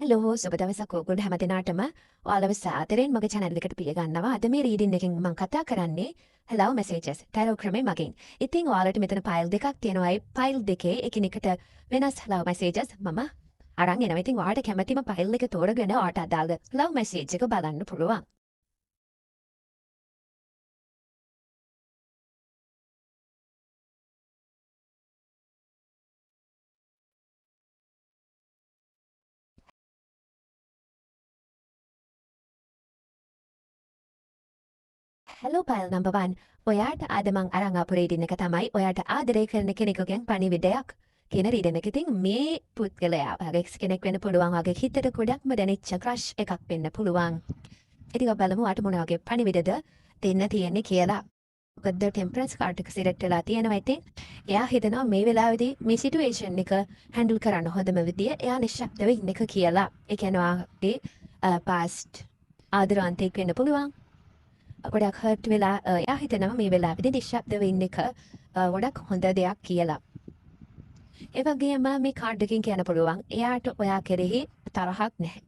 Hello සුබ දවසක් ඔයගොල්ලෝ හැමදෙනාටම ඔයාලව සාදරයෙන් මගේ channel එකට පිළිගන්නවා. අද මේ reading එකෙන් මම කතා කරන්නේ hello messages tarot ක්‍රමේ මගින්. ඉතින් ඔයාලට මෙතන file දෙකක් තියෙනවා. ඒ file දෙකේ එකිනෙකට වෙනස් hello messages මම අරන් එනවා. ඉතින් ඔයාලට කැමතිම file එක තෝරගෙන ඔයාලට අදාළ hello message එක බලන්න පුළුවන්. hello file number 1. ඔයාට අද මං අරන් ආපු reading එක තමයි ඔයාට ආදරය කරන කෙනෙකුගෙන් පණිවිඩයක් කියන reading එක. ඉතින් මේ පුද්ගලයා වගේ කෙනෙක් වෙන්න පුළුවන්. වගේ හිතට ගොඩක්ම දැනෙච්ච crush එකක් වෙන්න පුළුවන්. ඉතින් අපි බලමු අට මොන වගේ පණිවිඩද දෙන්න තියෙන්නේ කියලා. මොකද ටෙම්පරන්ස් කාඩ් එක සිලෙක්ට් වෙලා තියෙනවා. ඉතින් එයා හිතනවා මේ වෙලාවේදී මේ සිටුේෂන් එක හැන්ඩල් කරන්න හොඳම විදිය එයා නිශ්ශබ්දව ඉන්න එක කියලා. ඒ කියන්නේ ඔයාගේ past ආදරවන්තයෙක් වෙන්න පුළුවන්. ගොඩක් හර්ට් වෙලා එයා හිතනවා මේ වෙලාවේදී නිශ්ශබ්දව ඉන්න එක ගොඩක් හොඳ දෙයක් කියලා. ඒ වගේම මේ කාඩ් එකකින් කියන්න පුළුවන් එයාට ඔයා කෙරෙහි තරහක් නැහැ.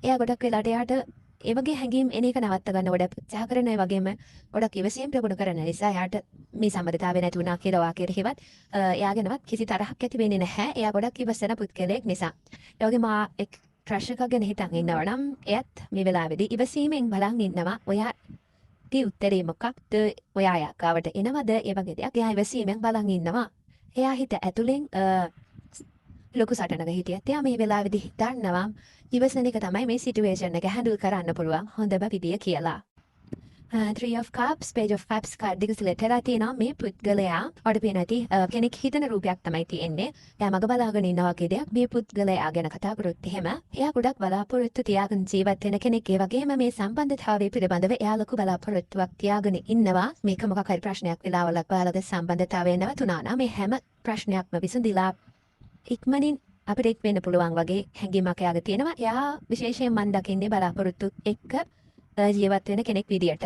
එයා ගොඩක් වෙලාට එයාට ඒ වගේ හැඟීම් එන එක නවත්ත ගන්න ගොඩක් උත්සාහ කරන ඒ වගේම ගොඩක් ඉවසීම ප්‍රගුණ කරන නිසා එයාට මේ සම්බන්ධතාවය නැති වුණා කියලා ඔයා කෙරෙහිවත් එයාගෙනවත් කිසි තරහක් ඇති වෙන්නේ නැහැ. එයා ගොඩක් ඉවසන පුද්ගලයෙක් නිසා. ඒ වගේම එක් ක්‍රෂ් එකක් ගැන හිතන් ඉන්නවා නම් එයත් මේ වෙලාවේදී ඉවසීමෙන් බලන් ඉන්නවා. ඔයාගේ උත්තරේ මොකක්ද? ඔයා යාකාවට එනවද? ඒ වගේ දෙයක් එයා ඉවසීමෙන් බලන් ඉන්නවා. එයා හිත ඇතුලෙන් ලොකු සටනක හිටියත් එයා මේ වෙලාවේදී හිතන්නවා ඉවසන එක තමයි මේ සිටුේෂන් එක හැන්ඩල් කරන්න පුළුවන් හොඳම විදිය කියලා. 3 of cups, page of cups card එක සිලෙක්ට් කරලා තියෙනවා. මේ පුද්ගලයා ඔඩ පේනටි කෙනෙක් හිතන රූපයක් තමයි තියෙන්නේ. එයා මග බලාගෙන ඉන්නවා වගේ දෙයක්. මේ පුද්ගලයා ගැන කතා කරොත් එහෙම එයා ගොඩක් බලාපොරොත්තු තියාගෙන ජීවත් වෙන කෙනෙක්. ඒ වගේම මේ සම්බන්ධතාවය පිළිබඳව එයා ලොකු බලාපොරොත්තුවක් තියාගෙන ඉන්නවා. මේක මොකක් හරි ප්‍රශ්නයක් වෙලාවලක් ඔයාලගේ සම්බන්ධතාවය නැවතුණා නම් මේ හැම ප්‍රශ්නයක්ම විසඳිලා ඉක්මනින් අපිට එක් වෙන්න පුළුවන් වගේ හැඟීමක් එයාගේ තියෙනවා. එයා විශේෂයෙන් මන් දකින්නේ බලාපොරොත්තු එක්ක ජීවත් වෙන කෙනෙක් විදියට.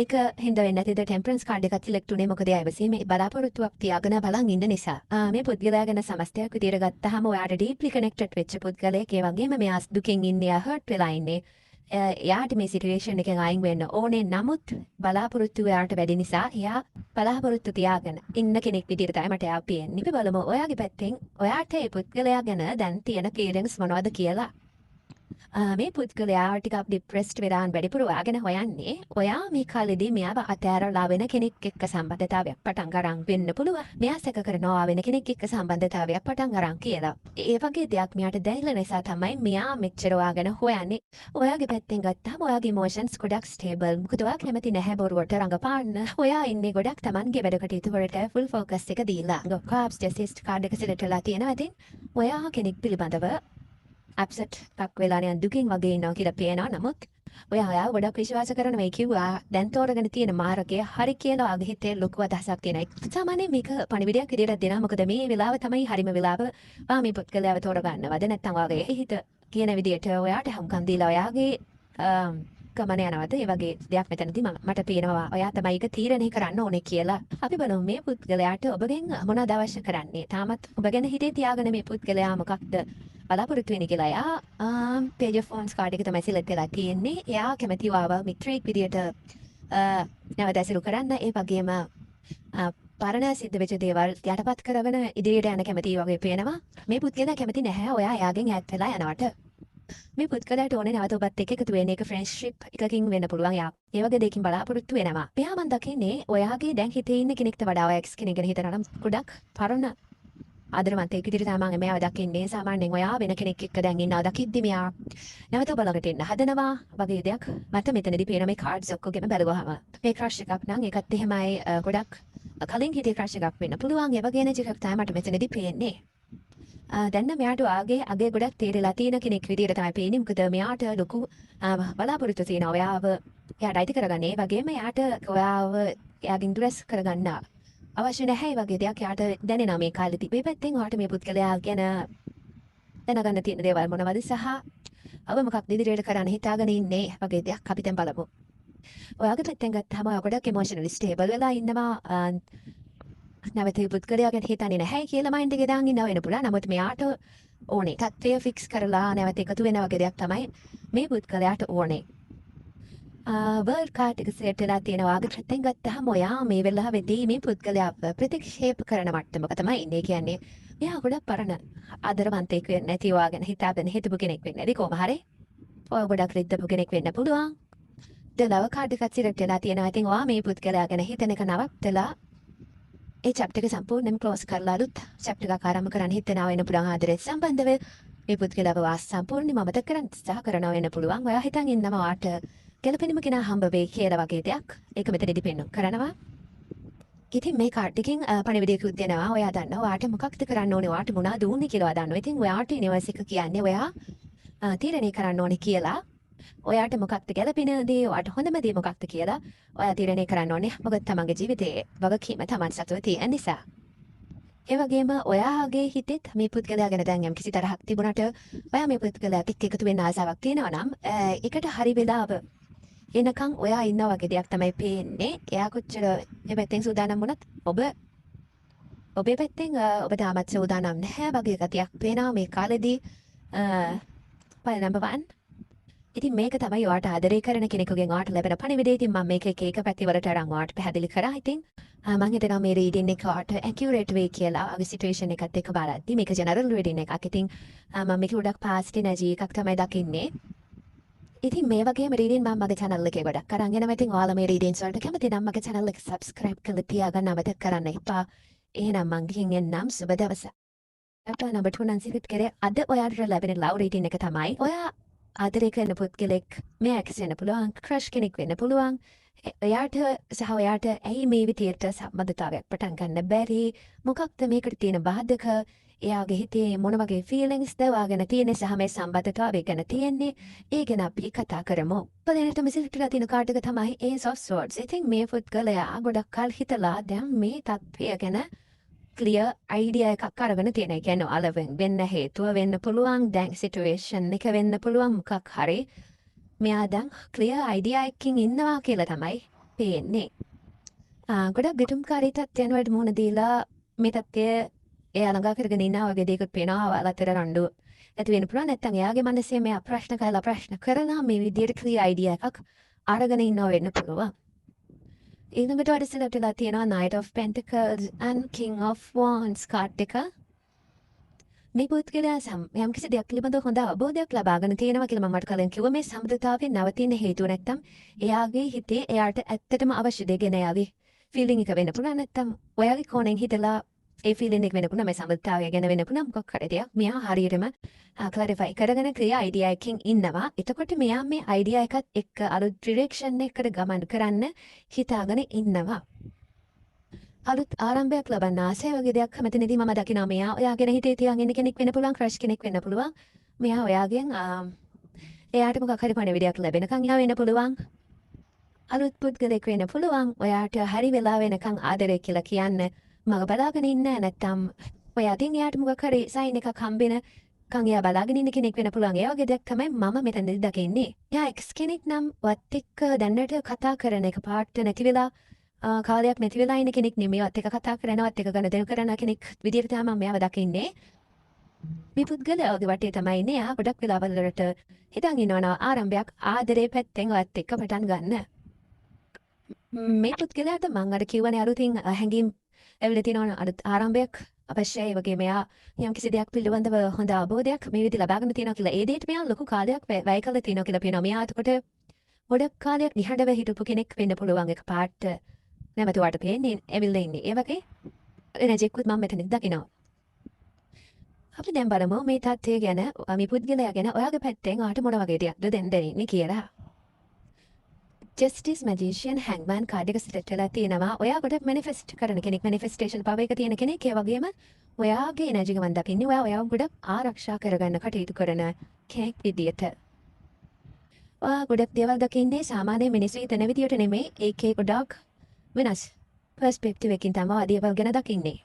ඒක හින්දා වෙන්නේ නැතිද ටෙම්පරන්ස් කාඩ් එකත් සිලෙක්ට් උනේ මොකද එයා ඉවසීමේ බලාපොරොත්තුවක් තියාගෙන බලන් ඉන්න නිසා. මේ පුද්ගලයා ගැන සමස්තයක් විදියට ගත්තාම ඔයාට ඩීප්ලි කනෙක්ටඩ් වෙච්ච පුද්ගලයෙක්. ඒ වගේම මෙයා දුකින් ඉන්නේ, හර්ට් වෙලා ඉන්නේ. එයාට මේ සිටුේෂන් එකෙන් අයින් වෙන්න ඕනේ. නමුත් බලාපොරොත්තු එයාට වැඩි නිසා එයා බලාපොරොත්තු තියාගෙන ඉන්න කෙනෙක් විදියට තමයි මට එයා පේන්නේ. අපි බලමු ඔයාගේ පැත්තෙන් ඔයාට මේ පුද්ගලයා ගැන දැන් තියෙන ෆීලිංගස් මොනවද කියලා. මේ පුද්ගලයා ටිකක් ડિප්‍රෙස්ඩ් වෙලාන් වැඩිපුර ඔයාගෙන හොයන්නේ. ඔයා මේ කාලෙදී මෙයාව අතෑරලා වෙන කෙනෙක් එක්ක සම්බන්ධතාවයක් පටන් ගන්න වෙන්න පුළුවන්. මෙයා සැක කරනවා වෙන කෙනෙක් එක්ක සම්බන්ධතාවයක් පටන් ගන්න කියලා. ඒ වගේ දෙයක් මෙයාට දැනෙන නිසා තමයි මෙයා මෙච්චර ඔයාගෙන හොයන්නේ. ඔයාගේ පැත්තෙන් ගත්තාම ඔයාගේ ඉමෝෂන්ස් ගොඩක් ස්ටේබල්. මොකද ඔයා කැමති නැහැ බොරුවට රඟපාන්න. ඔයා ඉන්නේ ගොඩක් Tamanගේ වැඩ කටයුතු වලට ෆුල් ફોකස් එක දීලා. ගොක්කාප්ස් ජස්ටිස් කාඩ් එක සිලෙක්ට් වෙලා තියෙනවා. ඉතින් ඔයා කෙනෙක් පිළිබඳව අප්සෙට් එකක් වෙලා නිකන් දුකින් වගේ ඉන්නවා කියලා පේනවා. නමුත් ඔයා ගොඩක් විශ්වාස කරන මේ කිව්වා දැන් තෝරගෙන තියෙන මාර්ගය හරි කියලා ඔයාගේ හිතේ ලොකු අදහසක් තියෙනවා. සාමාන්‍යයෙන් මේක පණිවිඩයක් විදියට දෙනවා. මොකද මේ වෙලාව තමයි හරිම වෙලාව. මේ පුද්ගලයාව තෝරගන්නවද නැත්නම් ඔයාගේ හිත කියන විදියට ඔයාට හම්කම් දීලා ඔයාගේ ගමන යනවද? ඒ වගේ දෙයක් මෙතනදී මට පේනවා. ඔයා තමයි ඒක තීරණය කරන්න ඕනේ කියලා. අපි බලමු මේ පුද්ගලයාට ඔබගෙන් මොනවද අවශ්‍ය කරන්නේ. තාමත් ඔබ ගැන හිතේ තියාගෙන මේ පුද්ගලයා මොකක්ද බලාපොරොත්තු වෙන්නේ කියලා. එයා page of wands කාඩ් එක තමයි සිලෙක්ට් වෙලා තියෙන්නේ. එයා කැමති වාව මිත්‍රයෙක් විදියට නැවත ඇසුරු කරන්න. ඒ වගේම පරණ සිද්ධ වෙච්ච දේවල් යටපත් කරගෙන ඉදිරියට යන කැමති වගේ පේනවා. මේ පුද්ගලයා කැමති නැහැ ඔයා එයාගෙන් ඈත් වෙලා යනවට. මේ පුද්ගලයාට ඕනේ නැවත ඔබත් එක්ක එකතු වෙන එක ෆ්‍රෙන්ඩ්ෂිප් එකකින් වෙන්න පුළුවන්. යා ඒ වගේ දෙයකින් බලාපොරොත්තු වෙනවා. එයා මන් දකින්නේ ඔයාගේ දැන් හිතේ ඉන්න කෙනෙක්ට වඩා ඔයා එක්ස් කෙනෙක් ගැන හිතනවා නම් ගොඩක් පරණ ආදරවන්තයෙක් විදිහට තමයි මෙයාව දකින්නේ. සාමාන්‍යයෙන් ඔයා වෙන කෙනෙක් එක්ක දැන් ඉන්නවා දකිද්දි මෙයා නැවත ඔබ ළඟට එන්න හදනවා වගේ දෙයක් මට මෙතනදී පේන මේ කාඩ්ස් ඔක්කොගෙම බලගොහම. මේ ක්‍රෂ් එකක් නම් ඒකත් එහෙමයි ගොඩක් කලින් හිතේ ක්‍රෂ් එකක් වෙන්න පුළුවන්. ඒ වගේ එනර්ජි එකක් තමයි මට මෙතනදී පේන්නේ. දැන් මෙයාට ආගේ අගේ ගොඩක් තේරෙලා තියෙන කෙනෙක් විදියට තමයි පේන්නේ. මොකද මෙයාට ලොකු බලාපොරොත්තු තියෙනවා. ඔයාව එයාට අයිති කරගන්න. ඒ වගේම එයාට ඔයාව එයාගෙන් දුරස් කරගන්න අවශ්‍ය නැහැ වගේ දෙයක් යාට දැනෙනවා මේ කාලෙදී. මේ පැත්තෙන් ඔයාට මේ පුද්ගලයා ගැන දැනගන්න තියෙන දේවල් මොනවද සහ ඔබ මොකක්ද ඉදිරියට කරන්න හිතාගෙන ඉන්නේ වගේ දෙයක් අපි දැන් බලමු. ඔයාගේ පැත්තෙන් ගත්තාම ඔයා ගොඩක් ඉමෝෂනලි ස්ටේබල් වෙලා ඉන්නවා. නැවත පුද්ගලයා ගැන හිතන්නේ නැහැ කියලා මයින්ඩ් එකේ දාන් ඉන්නව වෙන පුළුවන්. නමුත් මෙයාට ඕනේ. තත්ත්වය ෆික්ස් කරලා නැවත එකතු වෙන වගේ දෙයක් තමයි මේ පුද්ගලයාට ඕනේ. වර්ල්ඩ් කාඩ් එක සෙට් වෙලා තියෙනවා. පැත්තෙන් ගත්තහම ඔයා මේ වෙලාවේදී මේ පුද්ගලයාව ප්‍රතික්ෂේප කරන මට්ටමක තමයි ඉන්නේ. කියන්නේ එයා ගොඩක් පරණ ආදරවන්තයෙක් වෙන්නේ නැති වාගෙන හිතාගෙන හිටපු කෙනෙක් වෙන්නේ නැති කොහොම හරි. ඔය ගොඩක් රිද්දපු කෙනෙක් වෙන්න පුළුවන්. දලව කාඩ් එකක් සිරෙට් වෙලා තියෙනවා. ඉතින් ඔයා මේ පුද්ගලයා ගැන හිතන එක නවත්තලා ඒ චැප්ටර් එක සම්පූර්ණයෙන්ම ක්ලෝස් කරලා අලුත් චැප්ටර් එකක් ආරම්භ කරන්න හිතනවා වෙන පුළුවන් ආදරයට සම්බන්ධව මේ පුද්ගලයාව වාස් සම්පූර්ණයෙන්ම අමතක කරන්න උත්සාහ කරනවා වෙන පුළුවන්. ඔයා හිතන් ඉන්නවා වාට ගැලපෙනම කෙනා හම්බ වෙයි කියලා වගේ දෙයක්. ඒක මෙතනදී පෙන්වන්න කරනවා. ඉතින් මේ කාඩ් එකෙන් පණිවිඩයකුත් දෙනවා. ඔයා දන්නවා ඔයාට මොකක්ද කරන්න ඕනේ, ඔයාට මොනවද උන්නේ කියලා දන්නවා. ඉතින් ඔයාට යුනිවර්ස් එක කියන්නේ ඔයා තීරණය කරන්න ඕනේ කියලා. ඔයාට මොකක්ද ගැලපෙන දේ, ඔයාට හොඳම දේ මොකක්ද කියලා ඔයා තීරණය කරන්න ඕනේ. මොකද තමන්ගේ ජීවිතයේ වගකීම තමන් සතුව තියෙන නිසා. ඒ වගේම ඔයාගේ හිතෙත් මේ පුද්ගලයා ගැන දැන් යම්කිසි තරහක් තිබුණාට ඔයා මේ පුද්ගලයාත් එක්ක එකතු වෙන්න ආසාවක් තියෙනවා නම් ඒකට හරි වෙලාව එනකන් ඔයා ඉන්නා වගේ දෙයක් තමයි පේන්නේ. එයා කොච්චර මේ පැත්තෙන් සූදානම් වුණත් ඔබේ පැත්තෙන් ඔබ තාමත් සූදානම් නැහැ වගේ ගතියක් පේනවා මේ කාලෙදී. පළ නම්බර් 1. ඉතින් මේක තමයි ඔයාට ආදරය කරන කෙනෙකුගෙන් ඔයාට ලැබෙන පණිවිඩය. ඉතින් මම මේක එක පැතිවලට අරන් ඔයාට පැහැදිලි කරා. ඉතින් මම හිතනවා මේ රීඩින් එක ඔයාට ඇකියුරේට් වෙයි කියලා. අගේ සිටුේෂන් එකත් එක්ක බලද්දි මේක ජෙනරල් රීඩින් එකක්. ඉතින් මම මේක ගොඩක් පාස්ට් එනර්ජි එකක් තමයි දකින්නේ. ඉතින් මේ වගේම රීඩින් මම මගේ channel එකේ ගොඩක් අරන් යනවා. ඉතින් ඔයාලා මේ රීඩින්ස් වලට කැමති නම් මගේ channel එක subscribe කරලා තියාගන්න අමතක කරන්න එපා. එහෙනම් මං ගිහින් එන්නම්. සුබ දවසක්. අපේ නම්බර් 2 නම් සිරිත් කරේ අද ඔයාට ලැබෙන ලව් රීඩින් එක තමයි. ඔයා ආදරය කරන පුද්ගලෙක් මේ ඇක්ස් වෙන්න පුළුවන්, ක්‍රෂ් කෙනෙක් වෙන්න පුළුවන්. එයාට සහ ඔයාට ඇයි මේ විදියට සම්බන්ධතාවයක් පටන් ගන්න බැරි? මොකක්ද මේකට තියෙන බාධක? එයාගේ හිතේ මොන වගේ ෆීලිංස්ද ඔයාගෙන තියෙන්නේ සහ මේ සම්බන්ධතාවය ගැන තියෙන්නේ? ඒ ගැන අපි කතා කරමු. පළවෙනිට මෙසේජ්ලා තියෙන කාඩ් එක තමයි Ace of Swords. ඉතින් මේ පුද්ගලයා ගොඩක් කල් හිතලා දැන් මේ තත්ත්වය ගැන ක්ලියර් අයිඩියා එකක් අරගෙන තියෙන. ඒ කියන්නේ අලවෙන් වෙන්න හේතුව වෙන්න පුළුවන්, දැන් සිටුේෂන් එක වෙන්න පුළුවන් මොකක් හරි. මෙයා දැන් ක්ලියර් අයිඩියා එකකින් ඉන්නවා කියලා තමයි පේන්නේ. ගොඩක් ගැටුම්කාරී තත්ත්වයන් වලට මුහුණ දීලා මේ තත්ත්වය එයා ළඟා කරගෙන ඉන්නවා වගේ දෙයක්ත් පේනවා. ඔයාලට රණ්ඩු ඇති වෙන්න පුළුවන්. නැත්නම් එයාගේ මනසේ මෙයා ප්‍රශ්න කරලා මේ විදියට ක්ලියර් අයිඩියා එකක් අරගෙන ඉන්නවා වෙන්න පුළුවන්. ඊළඟට වැඩසටහනට තියෙනවා Knight of Pentacles and King of Wands card එක. මේ පුද්ගලයා යම්කිසි දෙයක් පිළිබඳව හොඳ අවබෝධයක් ලබාගෙන තියෙනවා කියලා මම කලින් කිව්වා. මේ සම්බන්ධතාවයේ නවතින හේතුව නැත්තම් එයාගේ හිතේ එයාට ඇත්තටම අවශ්‍ය දේ ගැන යාවි ෆීලිං එක වෙන්න පුළුවන්. නැත්තම් ඔයාගේ කෝණයෙන් හිතලා ඒ ෆීලිං එක වෙන්න පුළුවන්. මේ සම්බන්ධතාවය ගැන වෙන්න පුළුවන් මොකක් හරි දෙයක්. මෙයා හරියටම ක්ලැරිෆයි කරගෙන ක්‍රියා අයිඩියා එකකින් ඉන්නවා. එතකොට මෙයා මේ අයිඩියා එකත් එක්ක අලුත් ඩිරෙක්ෂන් එකකට ගමන් කරන්න හිතාගෙන ඉන්නවා. අලුත් ආරම්භයක් ලබන්න ආසය වගේ දෙයක් මෙතනදී මම දකිනවා. මෙයා ඔයාගෙන හිතේ තියන් ඉන්න කෙනෙක් වෙන්න පුළුවන්, ක්‍රෂ් කෙනෙක් වෙන්න පුළුවන්. මෙයා ඔයාගෙන් එයාට මොකක් හරි පණිවිඩයක් ලැබෙනකන් යා වෙන්න පුළුවන්. අලුත් පුද්ගලෙක් වෙන්න පුළුවන්. ඔයාට හරි වෙලා වෙනකන් ආදරය කියලා කියන්න මම බලාගෙන ඉන්න. නැත්තම් ඔයාටින් එයාට මොකක් හරි සයින් එකක් හම්බෙන කන් එයා බලාගෙන ඉන්න කෙනෙක් වෙන්න පුළුවන්. ඒ වගේ දෙයක් තමයි මම මෙතනදී දකින්නේ. එයා එක්ස් කෙනෙක් නම් වත් එක්ක දැන්නට කතා කරන එක පාට නැති වෙලා කාලයක් නැති වෙලා ඉන්න කෙනෙක් නෙමෙයි. වත් එක කතා කරනවත් එක ගණදෙනු කරන කෙනෙක් විදියට තමයි මම මෙයාව දකින්නේ. මේ පුද්ගලයාගේ වටේ තමයි ඉන්නේ. එයා ගොඩක් වෙලාවල් වලට හිතන් ඉන්නවා ආරම්භයක් ආදරේ පැත්තෙන් වත් එක්ක පටන් ගන්න. මේ පුද්ගලයාට මම අර කියවනේ අලුතින් හැංගීම් එවල තියෙනවා අලුත් ආරම්භයක් අවශ්‍යයි. වගේ මෙයා යම්කිසි දෙයක් පිළිබඳව හොඳ අවබෝධයක් මේ විදිහට ලබාගෙන තියෙනවා කියලා. ඒ දෙයට මෙයා ලොකු කාලයක් වැය කළා තියෙනවා කියලා පේනවා. මෙයා එතකොට ගොඩක් කාලයක් නිහඬව හිටපු කෙනෙක් වෙන්න පුළුවන්. එක පාට නැමතුවාට පේන්නේ ඇවිල්ලා ඉන්නේ. ඒ වගේ එනර්ජිකුත් මම මෙතනදී දකිනවා. අපි දැන් බලමු මේ තත්ත්වය ගැන, මේ පුද්ගලයා ගැන ඔයාගේ පැත්තෙන් ඔයාට මොන වගේ දෙයක්ද දැනෙන්නේ කියලා. Justice, Magician, Hangman කාඩ් එක සෙට් වෙලා තියෙනවා. ඔයා ගොඩක් මැනිෆෙස්ට් කරන කෙනෙක්, මැනිෆෙස්ටේෂන් පවර් එක තියෙන කෙනෙක්. ඒ වගේම ඔයාගේ එනර්ජි එක මම දකින්නේ ඔයාව ගොඩක් ආරක්ෂා කරගන්න කටයුතු කරන කෙනෙක් විදියට. ඔයා ගොඩක් දේවල් දකින්නේ සාමාන්‍ය මිනිස්සු හිතන විදියට නෙමෙයි. ඒකේ ගොඩක් වෙනස් පර්ස්පෙක්ටිව් එකකින් තමයි දේවල් ගැන දකින්නේ.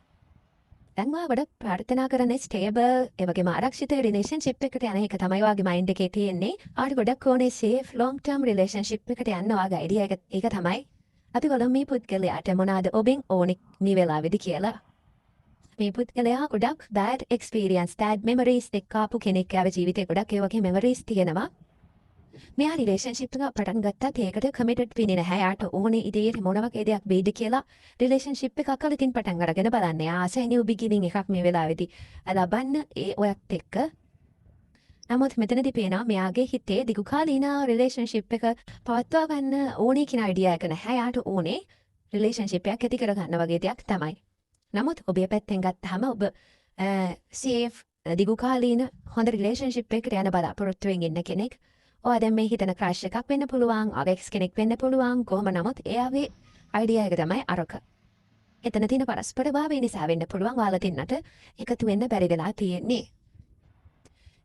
දැන් ඔයා ගොඩක් ප්‍රාර්ථනා කරන්නේ ස්ටේබල් ඒ වගේම ආරක්ෂිත රිලේෂන්ෂිප් එකකට යන එක තමයි ඔයාගේ මයින්ඩ් එකේ තියෙන්නේ. ආට ගොඩක් ඕනේ සේෆ් ලොන්ග් ටර්ම් රිලේෂන්ෂිප් එකකට යන්න ඔයාගේ අයිඩියා එක ඒක තමයි. අපි බලමු මේ පුද්ගලයාට මොනවාද ඔබෙන් ඕනේ මේ වෙලාවේදී කියලා. මේ පුද්ගලයා ගොඩක් bad experience, bad memories එක්ක ආපු කෙනෙක් යාවේ ජීවිතේ ගොඩක් ඒ වගේ memories තියෙනවා. මෙයා රිලේෂන්ෂිප් එක පටන් ගත්තත් ඒකට කමිටඩ් වෙන්නේ නැහැ. යාට ඕනේ ඉතින් මොන වගේ දෙයක් වෙයිද කියලා රිලේෂන්ෂිප් එකක් අලුතින් පටන් අරගෙන බලන්න. ආසයි නිව් බිගිනින් එකක් මේ වෙලාවේදී. ලබන්න ඒ ඔයත් එක්ක. නමුත් මෙතනදී පේනවා මෙයාගේ හිතේ දිගුකාලීන රිලේෂන්ෂිප් එක පවත්වා ගන්න ඕනේ කියන අයිඩියා එක නැහැ. යාට ඕනේ රිලේෂන්ෂිප් එකක් ඇති කරගන්න වගේ දෙයක් තමයි. නමුත් ඔබේ පැත්තෙන් ගත්තාම ඔබ සේෆ් දිගුකාලීන හොඳ රිලේෂන්ෂිප් එකකට යන බලාපොරොත්තුවෙන් ඉන්න කෙනෙක්. ඔයා දැන් මේ හිතන ක්‍රෂ් එකක් වෙන්න පුළුවන්, අවෙක්ස් කෙනෙක් වෙන්න පුළුවන්. කොහොම නමුත් එයාගේ අයිඩියා එක තමයි අරක. එතන තියෙන පරස්පරභාවය නිසා වෙන්න පුළුවන් ඔයාලා දෙන්නට එකතු වෙන්න බැරි වෙලා තියෙන්නේ.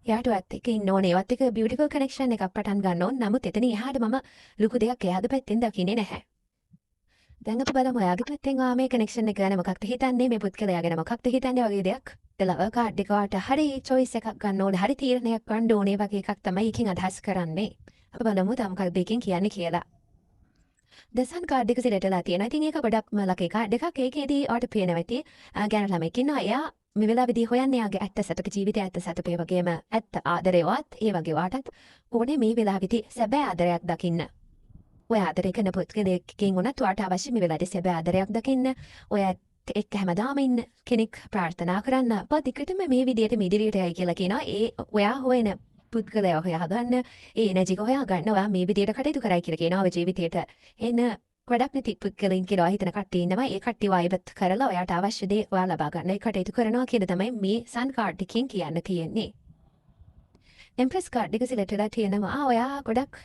එයාට ඔයත් එක්ක ඉන්න ඕනේ. ඒවත් එක්ක බියුටිෆුල් කනෙක්ෂන් එකක් පටන් ගන්න ඕන. නමුත් එතන එහාට මම ලොකු දෙයක් එයාද පැත්තෙන් දකින්නේ නැහැ. දැන් අපි බලමු ඔයාගේ පැත්තෙන් ඔයා මේ කනෙක්ෂන් එක ගැන මොකක්ද හිතන්නේ, මේ පුද්ගලයා ගැන මොකක්ද හිතන්නේ වගේ දෙයක්. ලව කාඩ් එකකට හරි choice එකක් ගන්න ඕනේ, හරි තීරණයක් ගන්න ඕනේ වගේ එකක් තමයි එකකින් අදහස් කරන්නේ. අපි බලමු තව මොකක්ද එකකින් කියන්නේ කියලා. දසන් කාඩ් එක සිලටලා තියෙනවා. ඉතින් ඒක ගොඩක්ම ලකේ කාඩ් එකක්. ඒකේදී ඔයාලට පේනවා ඇති ගැන ළමෙක් ඉන්නවා. එයා මේ වෙලාවේදී හොයන්නේ යාගේ ඇත්ත සතුට ජීවිතය ඇත්ත සතුට ඒ වගේම ඇත්ත ආදරයවත් ඒ වගේ වාටත් ඕනේ මේ වෙලාවේදී සැබෑ ආදරයක් දකින්න. ඔය ආදරය කරන පුද්ගලයෙක්ගෙන් උනත් ඔයාට අවශ්‍ය මේ වෙලාවේදී සැබෑ ආදරයක් දකින්න. ඔයත් එක්ක හැමදාම ඉන්න කෙනෙක් ප්‍රාර්ථනා කරන්න. පදිකටම මේ විදියට මිදිරියට යයි කියලා කියනවා. ඒ ඔයා හොයන පුද්ගලයා හොයා ගන්න, ඒ එනර්ජි එක හොයා ගන්න ඔයා මේ විදියට කටයුතු කරයි කියලා කියනවා. ඔය ජීවිතේට එන ගොඩක් නැති පුද්ගලයන් කියලා හිතන කට්ටිය ඉන්නවා. ඒ කට්ටිය වයිබත් කරලා ඔයාට අවශ්‍ය දේ ඔයා ලබා ගන්න. ඒ කටයුතු කරනවා කියන තමයි මේ සන් කාඩ් එකකින් කියන්න තියෙන්නේ. එම්ප්‍රෙස් කාඩ් එක සිලෙක්ට් වෙලා තියෙනවා. ඔයා ගොඩක්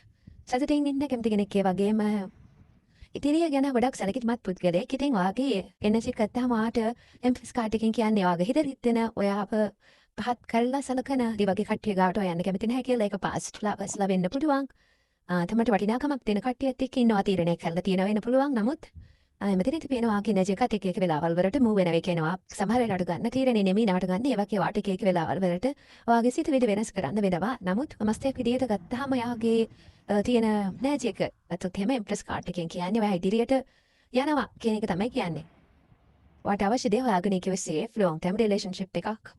සතුටින් ඉන්න කැමති කෙනෙක්. ඒ වගේම ඉතිරිය ගැන ගොඩක් සැලකිලිමත් පුද්ගලයෙක්. ඉතින් ඔයාගේ එනර්ජි එක ගත්තාම ඔයාට එම්ප්‍රෙස් කාඩ් එකකින් කියන්නේ ඔයාගේ හිතේ හිතෙන ඔයාව පහත් කරලා සලකන ඒ වගේ කට්ටිය ගාවට ඔයන්න කැමති නැහැ කියලා. ඒක පාස්ට් ලවර්ස්ලා වෙන්න පුළුවන්. තමට වටිනාකමක් දෙන කට්ටියත් එක්ක ඉන්නවා තීරණය කරලා තියෙනවා වෙන්න පුළුවන්. නමුත් මෙතනදී පේනවා කෙනෙක් එකත් එක වෙලාවල් වලට මූව් වෙනවා කියනවා. සමහර වෙලාවට ගන්න තීරණේ නෙමෙයි නාට ගන්න. ඒ වගේ වාට එක වෙලාවල් වලට ඔයාගේ සිතුවිලි වෙනස් කරන්න වෙනවා. නමුත් මස්තයක් විදියට ගත්තාම ඔයාගේ තියෙන මැජික් අතත් එහෙම ඉම්ප්‍රෙස් කාඩ් එකෙන් කියන්නේ ඔයා ඉදිරියට යනවා කියන එක තමයි කියන්නේ. ඔයාට අවශ්‍ය දේ හොයාගෙන ඉකේ සේෆ් ලොන්ග් ටර්ම් රිලේෂන්ෂිප් එකක්.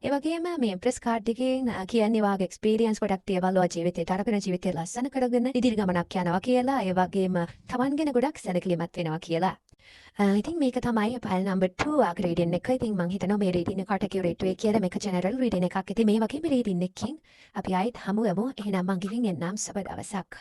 ඒ වගේම මේ ඉම්ප්‍රෙස් කාඩ් එකෙන් කියන්නේ වාගේ එක්ස්පීරියන්ස් ගොඩක් දේවල් ඔය ජීවිතේ තරගෙන ජීවිතේ ලස්සන කරගෙන ඉදිරි ගමනක් යනවා කියලා. ඒ වගේම Taman ගැන ගොඩක් සැලකිලිමත් වෙනවා කියලා. ඉතින් මේක තමයි ෆයිල් නම්බර් 2 ආගේ රීඩින් එක. ඉතින් මම හිතනවා මේ රීඩින් එකට කියුරේට් වෙයි කියලා. මේක ජෙනරල් රීඩින් එකක්. ඉතින් මේ වගේම රීඩින් එකකින් අපි ආයෙත් හමු වෙමු. එහෙනම් මම ගිහින් එන්නම් සබ දවසක්.